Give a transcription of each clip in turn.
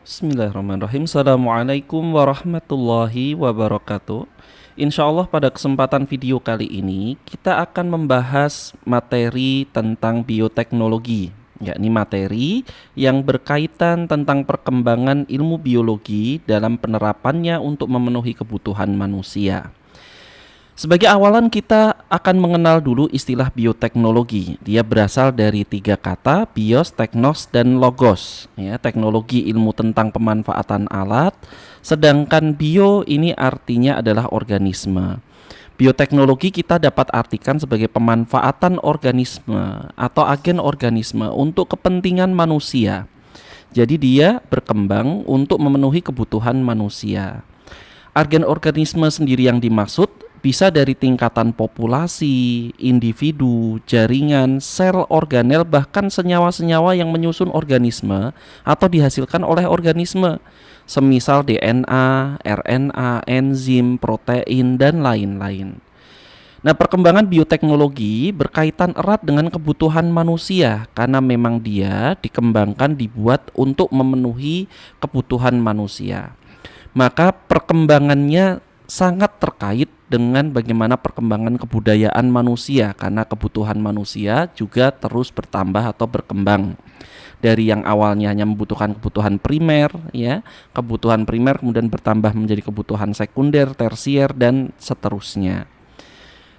Bismillahirrahmanirrahim. Assalamualaikum warahmatullahi wabarakatuh. Insya Allah pada kesempatan video kali ini kita akan membahas materi tentang bioteknologi, yakni materi yang berkaitan tentang perkembangan ilmu biologi dalam penerapannya untuk memenuhi kebutuhan manusia. Sebagai awalan kita akan mengenal dulu istilah bioteknologi. Dia berasal dari tiga kata, bios, teknos, dan logos. Ya, teknologi ilmu tentang pemanfaatan alat, sedangkan bio ini artinya adalah organisme. Bioteknologi kita dapat artikan sebagai pemanfaatan organisme atau agen organisme untuk kepentingan manusia. Jadi dia berkembang untuk memenuhi kebutuhan manusia. Agen organisme sendiri yang dimaksud bisa dari tingkatan populasi, individu, jaringan, sel, organel, bahkan senyawa-senyawa yang menyusun organisme atau dihasilkan oleh organisme, semisal DNA, RNA, enzim, protein, dan lain-lain. Nah, perkembangan bioteknologi berkaitan erat dengan kebutuhan manusia karena memang dia dikembangkan dibuat untuk memenuhi kebutuhan manusia. Maka perkembangannya sangat terkait dengan bagaimana perkembangan kebudayaan manusia karena kebutuhan manusia juga terus bertambah atau berkembang. Dari yang awalnya hanya membutuhkan kebutuhan primer, ya, kebutuhan primer kemudian bertambah menjadi kebutuhan sekunder, tersier, dan seterusnya.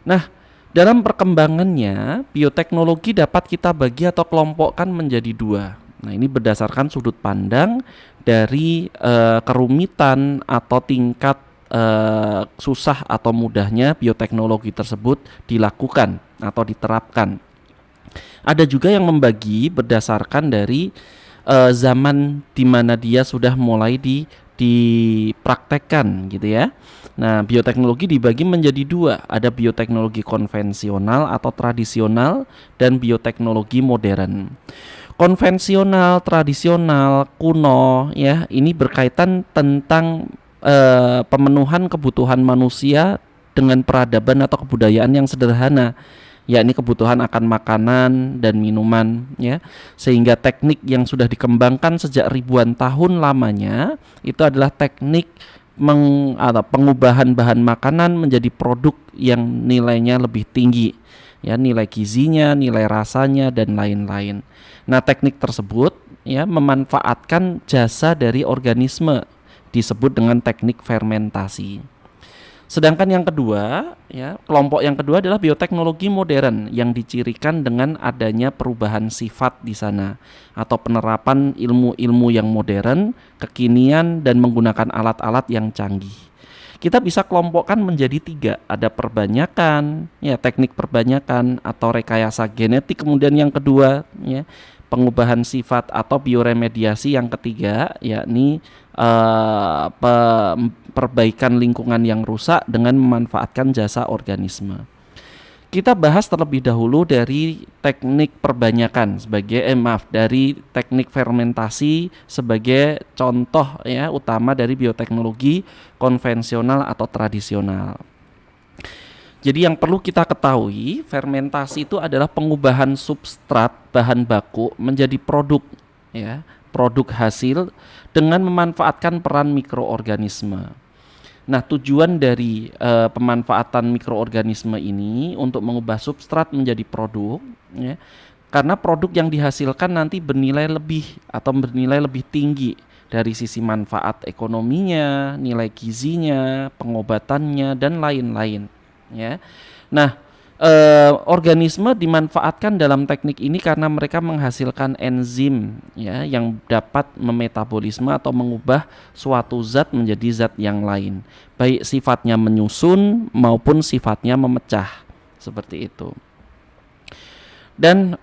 Nah, dalam perkembangannya bioteknologi dapat kita bagi atau kelompokkan menjadi dua. Nah, ini berdasarkan sudut pandang dari kerumitan atau tingkat susah atau mudahnya bioteknologi tersebut dilakukan atau diterapkan. Ada juga yang membagi berdasarkan dari zaman di mana dia sudah mulai dipraktekkan gitu ya. Nah, bioteknologi dibagi menjadi dua, ada bioteknologi konvensional atau tradisional dan bioteknologi modern. Konvensional, tradisional, kuno, ya, ini berkaitan tentang pemenuhan kebutuhan manusia dengan peradaban atau kebudayaan yang sederhana, yakni kebutuhan akan makanan dan minuman, ya, sehingga teknik yang sudah dikembangkan sejak ribuan tahun lamanya itu adalah teknik pengubahan bahan makanan menjadi produk yang nilainya lebih tinggi, ya, nilai gizinya, nilai rasanya, dan lain-lain. Nah, teknik tersebut, ya, memanfaatkan jasa dari organisme, disebut dengan teknik fermentasi. Sedangkan yang kedua, ya, kelompok yang kedua adalah bioteknologi modern yang dicirikan dengan adanya perubahan sifat di sana atau penerapan ilmu-ilmu yang modern, kekinian, dan menggunakan alat-alat yang canggih. Kita bisa kelompokkan menjadi tiga, ada perbanyakan, ya, teknik perbanyakan atau rekayasa genetik, kemudian yang kedua, ya, pengubahan sifat atau bioremediasi, yang ketiga yakni perbaikan lingkungan yang rusak dengan memanfaatkan jasa organisme. Kita bahas terlebih dahulu dari teknik perbanyakan dari teknik fermentasi sebagai contoh, ya, utama dari bioteknologi konvensional atau tradisional. Jadi yang perlu kita ketahui, fermentasi itu adalah pengubahan substrat bahan baku menjadi produk, ya, produk hasil dengan memanfaatkan peran mikroorganisme. Nah, tujuan dari pemanfaatan mikroorganisme ini untuk mengubah substrat menjadi produk, ya, karena produk yang dihasilkan nanti bernilai lebih atau bernilai lebih tinggi dari sisi manfaat ekonominya, nilai gizinya, pengobatannya, dan lain-lain, ya. Nah, organisme dimanfaatkan dalam teknik ini karena mereka menghasilkan enzim, ya, yang dapat memetabolisme atau mengubah suatu zat menjadi zat yang lain, baik sifatnya menyusun maupun sifatnya memecah, seperti itu. Dan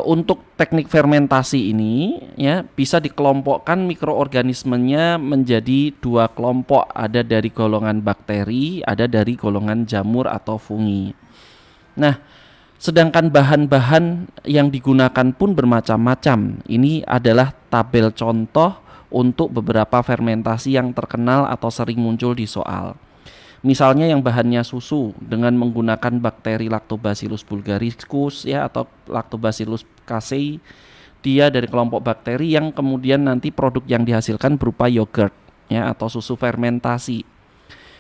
untuk teknik fermentasi ini, ya, bisa dikelompokkan mikroorganismenya menjadi dua kelompok, ada dari golongan bakteri, ada dari golongan jamur atau fungi. Nah, sedangkan bahan-bahan yang digunakan pun bermacam-macam. Ini adalah tabel contoh untuk beberapa fermentasi yang terkenal atau sering muncul di soal. Misalnya yang bahannya susu dengan menggunakan bakteri Lactobacillus bulgaricus, ya, atau Lactobacillus casei. Dia dari kelompok bakteri yang kemudian nanti produk yang dihasilkan berupa yogurt ya atau susu fermentasi.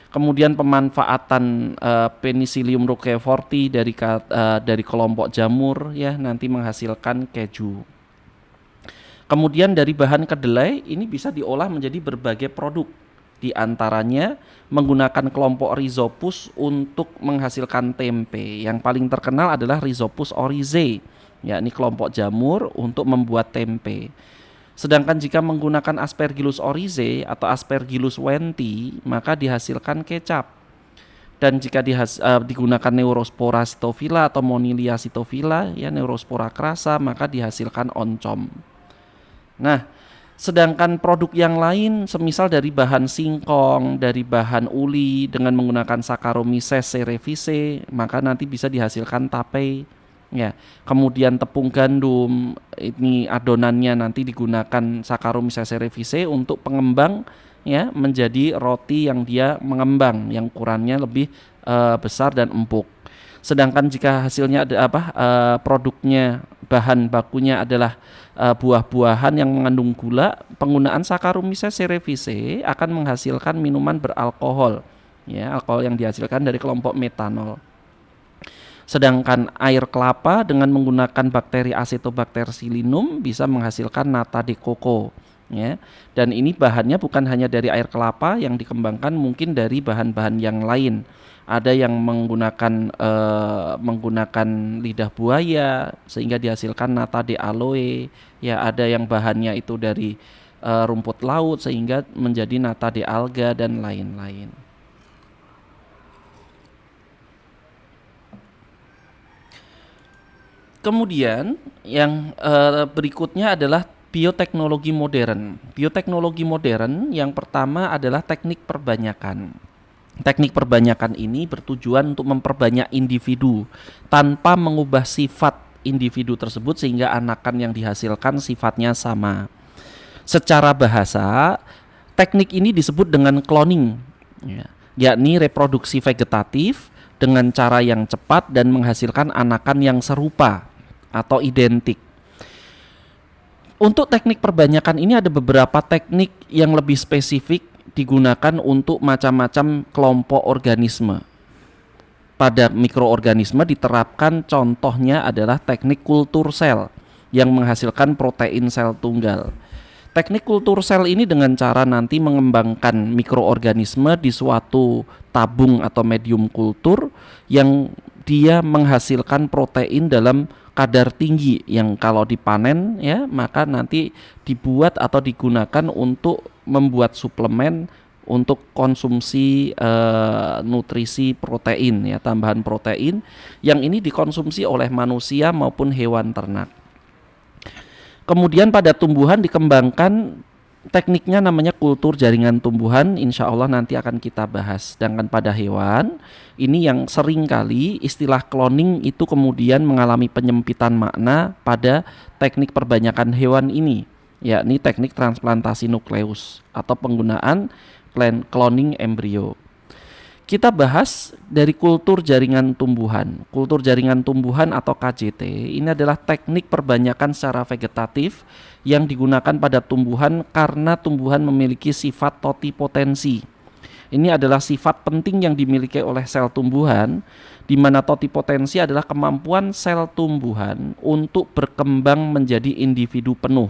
Kemudian pemanfaatan Penicillium roqueforti dari kelompok jamur ya nanti menghasilkan keju. Kemudian dari bahan kedelai ini bisa diolah menjadi berbagai produk. Di antaranya menggunakan kelompok Rhizopus untuk menghasilkan tempe. Yang paling terkenal adalah Rhizopus oryzae, yakni kelompok jamur untuk membuat tempe. Sedangkan jika menggunakan Aspergillus oryzae atau Aspergillus wenti, maka dihasilkan kecap. Dan jika digunakan Neurospora sitophila atau Monilia sitophila, ya Neurospora crassa, maka dihasilkan oncom. Nah, sedangkan produk yang lain semisal dari bahan singkong, dari bahan uli dengan menggunakan Saccharomyces cerevisiae, maka nanti bisa dihasilkan tape. Ya, kemudian tepung gandum, ini adonannya nanti digunakan Saccharomyces cerevisiae untuk pengembang ya menjadi roti yang dia mengembang yang ukurannya lebih besar dan empuk. Sedangkan jika hasilnya ada produknya bahan bakunya adalah buah-buahan yang mengandung gula, penggunaan Saccharomyces cerevisiae akan menghasilkan minuman beralkohol, ya alkohol yang dihasilkan dari kelompok metanol. Sedangkan air kelapa dengan menggunakan bakteri Acetobacter-Psyllinum bisa menghasilkan nata de coco, ya. Dan ini bahannya bukan hanya dari air kelapa yang dikembangkan, mungkin dari bahan-bahan yang lain. Ada yang menggunakan lidah buaya sehingga dihasilkan nata de aloe, ya ada yang bahannya itu dari rumput laut sehingga menjadi nata de alga dan lain-lain. Kemudian yang berikutnya adalah bioteknologi modern. Bioteknologi modern yang pertama adalah teknik perbanyakan. Teknik perbanyakan ini bertujuan untuk memperbanyak individu tanpa mengubah sifat individu tersebut sehingga anakan yang dihasilkan sifatnya sama. Secara bahasa, teknik ini disebut dengan cloning, yakni reproduksi vegetatif dengan cara yang cepat dan menghasilkan anakan yang serupa atau identik. Untuk teknik perbanyakan ini ada beberapa teknik yang lebih spesifik digunakan untuk macam-macam kelompok organisme. Pada mikroorganisme diterapkan contohnya adalah teknik kultur sel yang menghasilkan protein sel tunggal. Teknik kultur sel ini dengan cara nanti mengembangkan mikroorganisme di suatu tabung atau medium kultur yang dia menghasilkan protein dalam kadar tinggi yang kalau dipanen ya maka nanti dibuat atau digunakan untuk membuat suplemen untuk konsumsi nutrisi protein ya tambahan protein yang ini dikonsumsi oleh manusia maupun hewan ternak. Kemudian pada tumbuhan dikembangkan tekniknya namanya kultur jaringan tumbuhan, insya Allah nanti akan kita bahas. Sedangkan pada hewan, ini yang sering kali istilah cloning itu kemudian mengalami penyempitan makna pada teknik perbanyakan hewan ini, yakni teknik transplantasi nukleus atau penggunaan cloning embrio. Kita bahas dari kultur jaringan tumbuhan. Kultur jaringan tumbuhan atau KJT ini adalah teknik perbanyakan secara vegetatif yang digunakan pada tumbuhan karena tumbuhan memiliki sifat totipotensi. Ini adalah sifat penting yang dimiliki oleh sel tumbuhan, di mana totipotensi adalah kemampuan sel tumbuhan untuk berkembang menjadi individu penuh.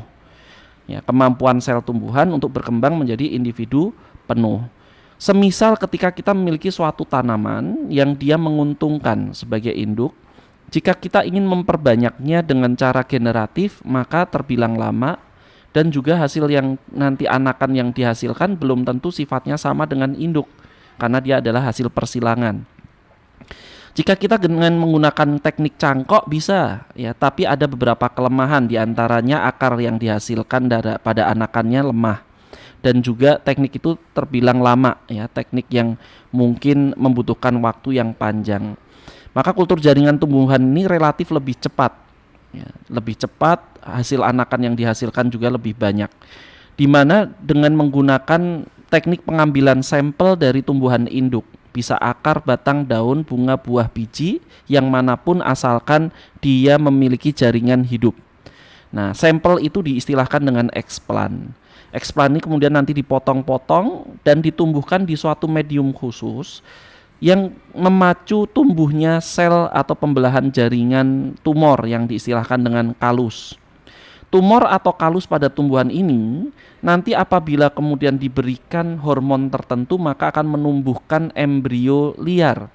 Ya, kemampuan sel tumbuhan untuk berkembang menjadi individu penuh. Semisal ketika kita memiliki suatu tanaman yang dia menguntungkan sebagai induk, jika kita ingin memperbanyaknya dengan cara generatif, maka terbilang lama dan juga hasil yang nanti anakan yang dihasilkan belum tentu sifatnya sama dengan induk karena dia adalah hasil persilangan. Jika kita dengan menggunakan teknik cangkok bisa ya, tapi ada beberapa kelemahan diantaranya akar yang dihasilkan pada anakannya lemah. Dan juga teknik itu terbilang lama ya, teknik yang mungkin membutuhkan waktu yang panjang. Maka kultur jaringan tumbuhan ini relatif lebih cepat ya, lebih cepat, hasil anakan yang dihasilkan juga lebih banyak. Di mana dengan menggunakan teknik pengambilan sampel dari tumbuhan induk, bisa akar, batang, daun, bunga, buah, biji yang manapun asalkan dia memiliki jaringan hidup. Nah, sampel itu diistilahkan dengan explant. Explant ini kemudian nanti dipotong-potong dan ditumbuhkan di suatu medium khusus yang memacu tumbuhnya sel atau pembelahan jaringan tumor yang diistilahkan dengan kalus. Tumor atau kalus pada tumbuhan ini nanti apabila kemudian diberikan hormon tertentu maka akan menumbuhkan embrio liar.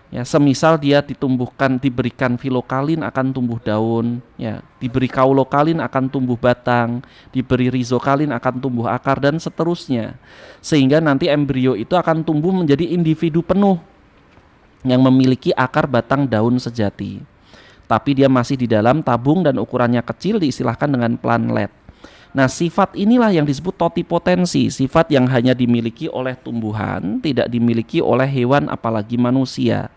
Ya, semisal dia diberikan filokalin akan tumbuh daun, ya, diberi kaulokalin akan tumbuh batang, diberi rizokalin akan tumbuh akar dan seterusnya. Sehingga nanti embrio itu akan tumbuh menjadi individu penuh yang memiliki akar, batang, daun sejati. Tapi dia masih di dalam tabung dan ukurannya kecil, diistilahkan dengan plantlet. Nah, sifat inilah yang disebut totipotensi, sifat yang hanya dimiliki oleh tumbuhan, tidak dimiliki oleh hewan apalagi manusia.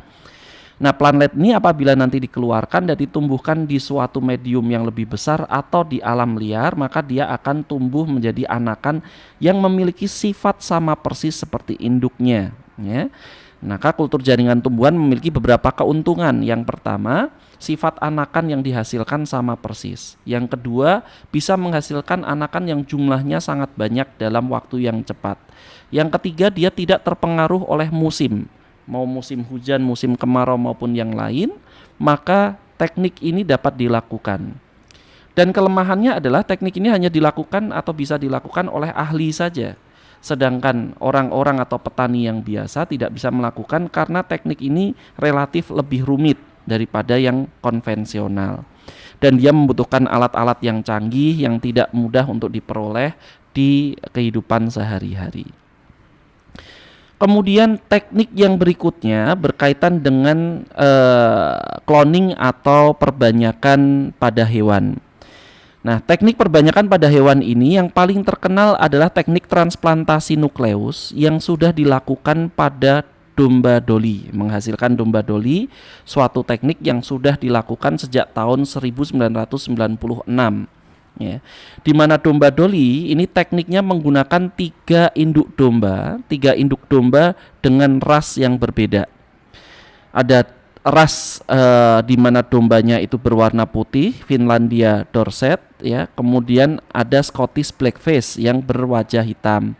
Nah, plantlet ini apabila nanti dikeluarkan dan ditumbuhkan di suatu medium yang lebih besar atau di alam liar, maka dia akan tumbuh menjadi anakan yang memiliki sifat sama persis seperti induknya, ya. Maka kultur jaringan tumbuhan memiliki beberapa keuntungan. Yang pertama, sifat anakan yang dihasilkan sama persis. Yang kedua, bisa menghasilkan anakan yang jumlahnya sangat banyak dalam waktu yang cepat. Yang ketiga, dia tidak terpengaruh oleh musim, mau musim hujan, musim kemarau maupun yang lain, maka teknik ini dapat dilakukan. Dan kelemahannya adalah teknik ini hanya dilakukan atau bisa dilakukan oleh ahli saja. Sedangkan orang-orang atau petani yang biasa tidak bisa melakukan karena teknik ini relatif lebih rumit daripada yang konvensional. Dan dia membutuhkan alat-alat yang canggih yang tidak mudah untuk diperoleh di kehidupan sehari-hari. Kemudian teknik yang berikutnya berkaitan dengan cloning atau perbanyakan pada hewan. Nah, teknik perbanyakan pada hewan ini yang paling terkenal adalah teknik transplantasi nukleus yang sudah dilakukan pada domba doli, menghasilkan domba doli, suatu teknik yang sudah dilakukan sejak tahun 1996. Ya, di mana domba doli ini tekniknya menggunakan tiga induk domba dengan ras yang berbeda. Ada ras di mana dombanya itu berwarna putih, Finlandia Dorset, ya. Kemudian ada Scottish Blackface yang berwajah hitam.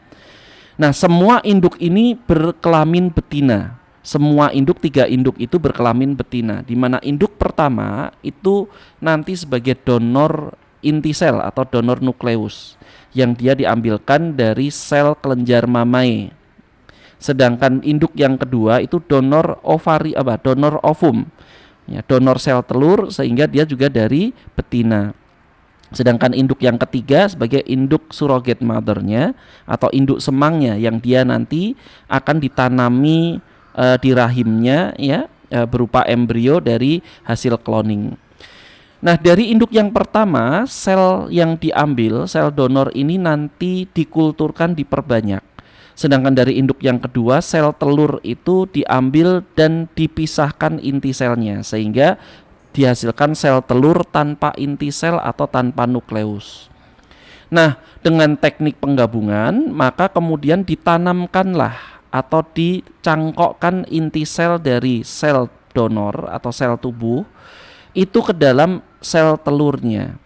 Nah, semua induk ini berkelamin betina. Semua tiga induk itu berkelamin betina. Di mana induk pertama itu nanti sebagai donor inti sel atau donor nukleus yang dia diambilkan dari sel kelenjar mamae. Sedangkan induk yang kedua itu donor ovum, ya, donor sel telur, sehingga dia juga dari betina. Sedangkan induk yang ketiga sebagai induk surrogate mothernya atau induk semangnya yang dia nanti akan ditanami di rahimnya, ya, berupa embrio dari hasil cloning. Nah, dari induk yang pertama, sel yang diambil, sel donor ini nanti dikulturkan, diperbanyak. Sedangkan dari induk yang kedua, sel telur itu diambil dan dipisahkan inti selnya sehingga dihasilkan sel telur tanpa inti sel atau tanpa nukleus. Nah, dengan teknik penggabungan maka kemudian ditanamkanlah atau dicangkokkan inti sel dari sel donor atau sel tubuh itu ke dalam sel telurnya.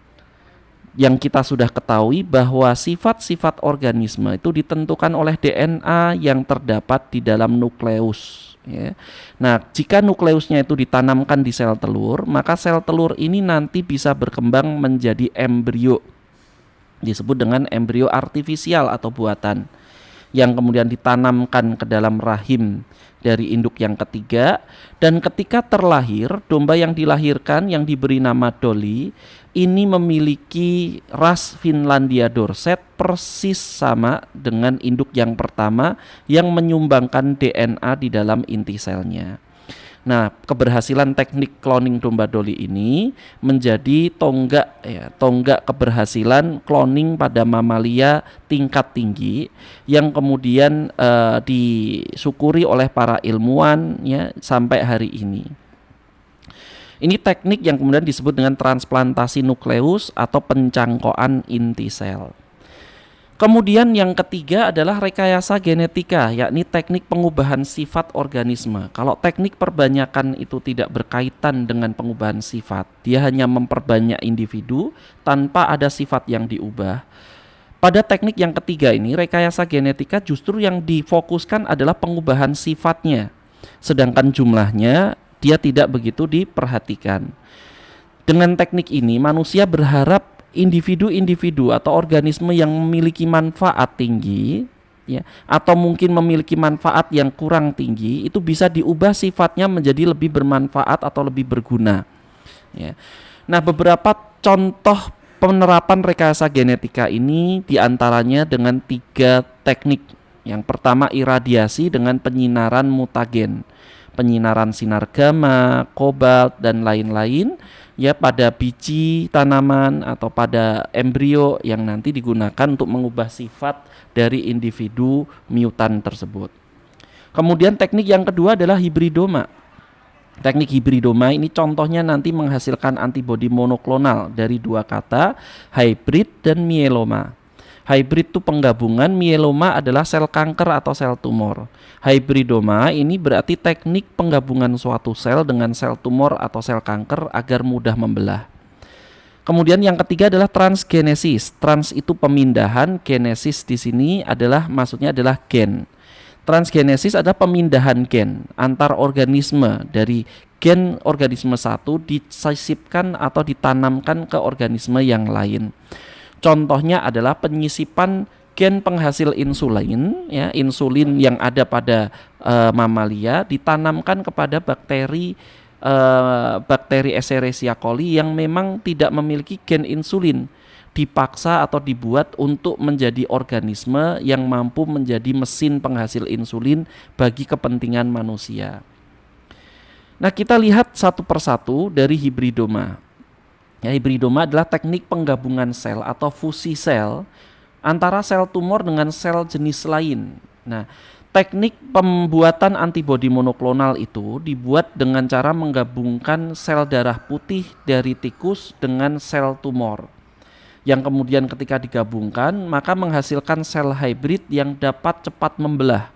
Yang kita sudah ketahui bahwa sifat-sifat organisme itu ditentukan oleh DNA yang terdapat di dalam nukleus, ya. Nah, jika nukleusnya itu ditanamkan di sel telur, maka sel telur ini nanti bisa berkembang menjadi embrio, disebut dengan embrio artifisial atau buatan, yang kemudian ditanamkan ke dalam rahim dari induk yang ketiga. Dan ketika terlahir, domba yang dilahirkan yang diberi nama Dolly ini memiliki ras Finlandia Dorset persis sama dengan induk yang pertama yang menyumbangkan DNA di dalam inti selnya. Nah, keberhasilan teknik cloning domba Dolly ini menjadi tonggak keberhasilan cloning pada mamalia tingkat tinggi yang kemudian disyukuri oleh para ilmuwan, ya, sampai hari ini. Ini teknik yang kemudian disebut dengan transplantasi nukleus atau pencangkokan inti sel. Kemudian yang ketiga adalah rekayasa genetika, yakni teknik pengubahan sifat organisme. Kalau teknik perbanyakan itu tidak berkaitan dengan pengubahan sifat, dia hanya memperbanyak individu tanpa ada sifat yang diubah. Pada teknik yang ketiga ini, rekayasa genetika justru yang difokuskan adalah pengubahan sifatnya, sedangkan jumlahnya dia tidak begitu diperhatikan. Dengan teknik ini, manusia berharap individu-individu atau organisme yang memiliki manfaat tinggi, ya, atau mungkin memiliki manfaat yang kurang tinggi, itu bisa diubah sifatnya menjadi lebih bermanfaat atau lebih berguna. Ya. Nah, beberapa contoh penerapan rekayasa genetika ini diantaranya dengan 3 teknik. Yang pertama, iradiasi dengan penyinaran mutagen, penyinaran sinar gamma, kobalt, dan lain-lain, ya, pada biji tanaman atau pada embrio yang nanti digunakan untuk mengubah sifat dari individu mutan tersebut. Kemudian teknik yang kedua adalah hibridoma. Teknik hibridoma ini contohnya nanti menghasilkan antibodi monoklonal dari 2 kata, hybrid dan mieloma. Hybrid itu penggabungan, mieloma adalah sel kanker atau sel tumor. Hybridoma ini berarti teknik penggabungan suatu sel dengan sel tumor atau sel kanker agar mudah membelah. Kemudian yang ketiga adalah transgenesis. Trans itu pemindahan, genesis di sini adalah maksudnya adalah gen. Transgenesis adalah pemindahan gen antar organisme dari gen organisme satu disisipkan atau ditanamkan ke organisme yang lain. Contohnya adalah penyisipan gen penghasil insulin, ya, insulin yang ada pada mamalia ditanamkan kepada bakteri Escherichia coli yang memang tidak memiliki gen insulin, dipaksa atau dibuat untuk menjadi organisme yang mampu menjadi mesin penghasil insulin bagi kepentingan manusia. Nah, kita lihat satu persatu dari hibridoma. Ya, hibridoma adalah teknik penggabungan sel atau fusi sel antara sel tumor dengan sel jenis lain. Nah, teknik pembuatan antibodi monoklonal itu dibuat dengan cara menggabungkan sel darah putih dari tikus dengan sel tumor, yang kemudian ketika digabungkan maka menghasilkan sel hybrid yang dapat cepat membelah,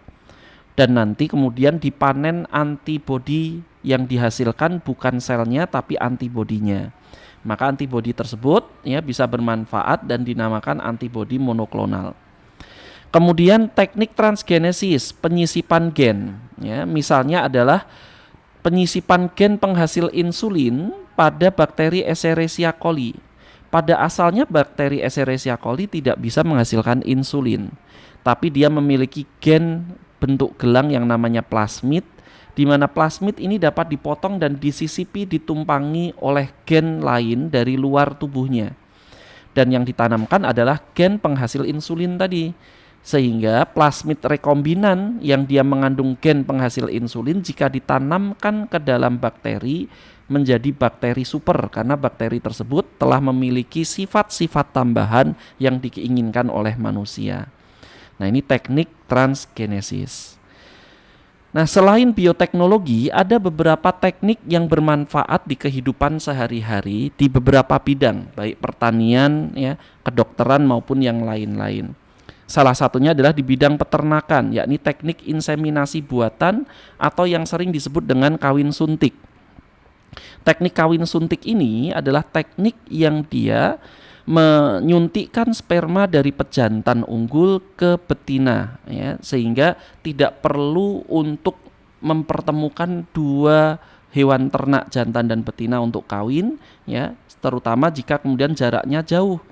dan nanti kemudian dipanen antibodi yang dihasilkan bukan selnya tapi antibodinya. Maka antibodi tersebut, ya, bisa bermanfaat dan dinamakan antibodi monoklonal. Kemudian teknik transgenesis, penyisipan gen, ya, misalnya adalah penyisipan gen penghasil insulin pada bakteri Escherichia coli. Pada asalnya bakteri Escherichia coli tidak bisa menghasilkan insulin, tapi dia memiliki gen bentuk gelang yang namanya plasmid, di mana plasmid ini dapat dipotong dan disisipi ditumpangi oleh gen lain dari luar tubuhnya. Dan yang ditanamkan adalah gen penghasil insulin tadi. Sehingga plasmid rekombinan yang dia mengandung gen penghasil insulin jika ditanamkan ke dalam bakteri menjadi bakteri super, karena bakteri tersebut telah memiliki sifat-sifat tambahan yang diinginkan oleh manusia. Nah, ini teknik transgenesis. Nah, selain bioteknologi, ada beberapa teknik yang bermanfaat di kehidupan sehari-hari di beberapa bidang, baik pertanian, ya, kedokteran maupun yang lain-lain. Salah satunya adalah di bidang peternakan, yakni teknik inseminasi buatan atau yang sering disebut dengan kawin suntik. Teknik kawin suntik ini adalah teknik yang dia menyuntikkan sperma dari pejantan unggul ke betina, ya, sehingga tidak perlu untuk mempertemukan 2 hewan ternak jantan dan betina untuk kawin, ya, terutama jika kemudian jaraknya jauh.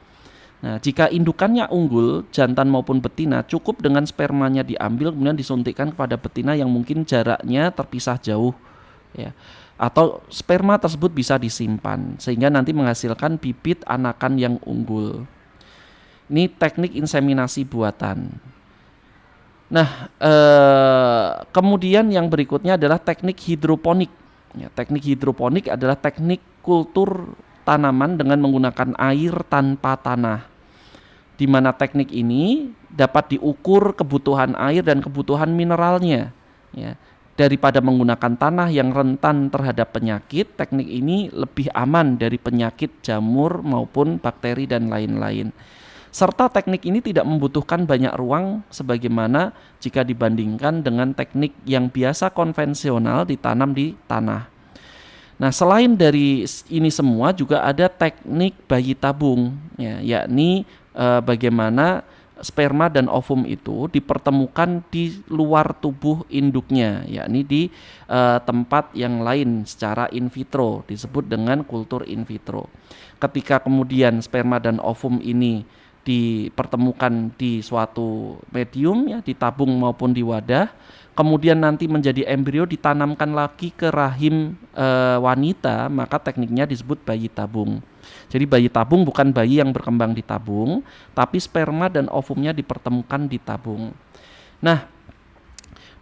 Nah, jika indukannya unggul, jantan maupun betina, cukup dengan spermanya diambil kemudian disuntikkan kepada betina yang mungkin jaraknya terpisah jauh, ya. Atau sperma tersebut bisa disimpan sehingga nanti menghasilkan bibit anakan yang unggul. Ini teknik inseminasi buatan. Nah, kemudian yang berikutnya adalah teknik hidroponik. Ya, teknik hidroponik adalah teknik kultur tanaman dengan menggunakan air tanpa tanah, di mana teknik ini dapat diukur kebutuhan air dan kebutuhan mineralnya, ya. Daripada menggunakan tanah yang rentan terhadap penyakit, teknik ini lebih aman dari penyakit jamur maupun bakteri dan lain-lain. Serta teknik ini tidak membutuhkan banyak ruang sebagaimana jika dibandingkan dengan teknik yang biasa konvensional ditanam di tanah. Nah, selain dari ini semua juga ada teknik bayi tabung, ya, yakni bagaimana sperma dan ovum itu dipertemukan di luar tubuh induknya, yakni di tempat yang lain secara in vitro, disebut dengan kultur in vitro. Ketika kemudian sperma dan ovum ini dipertemukan di suatu medium, ya, di tabung maupun di wadah, kemudian nanti menjadi embrio ditanamkan lagi ke rahim wanita, maka tekniknya disebut bayi tabung. Jadi bayi tabung bukan bayi yang berkembang di tabung, tapi sperma dan ovumnya dipertemukan di tabung. Nah,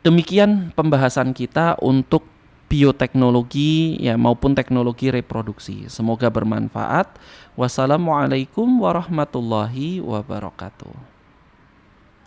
demikian pembahasan kita untuk bioteknologi, ya, maupun teknologi reproduksi. Semoga bermanfaat. Wassalamualaikum warahmatullahi wabarakatuh.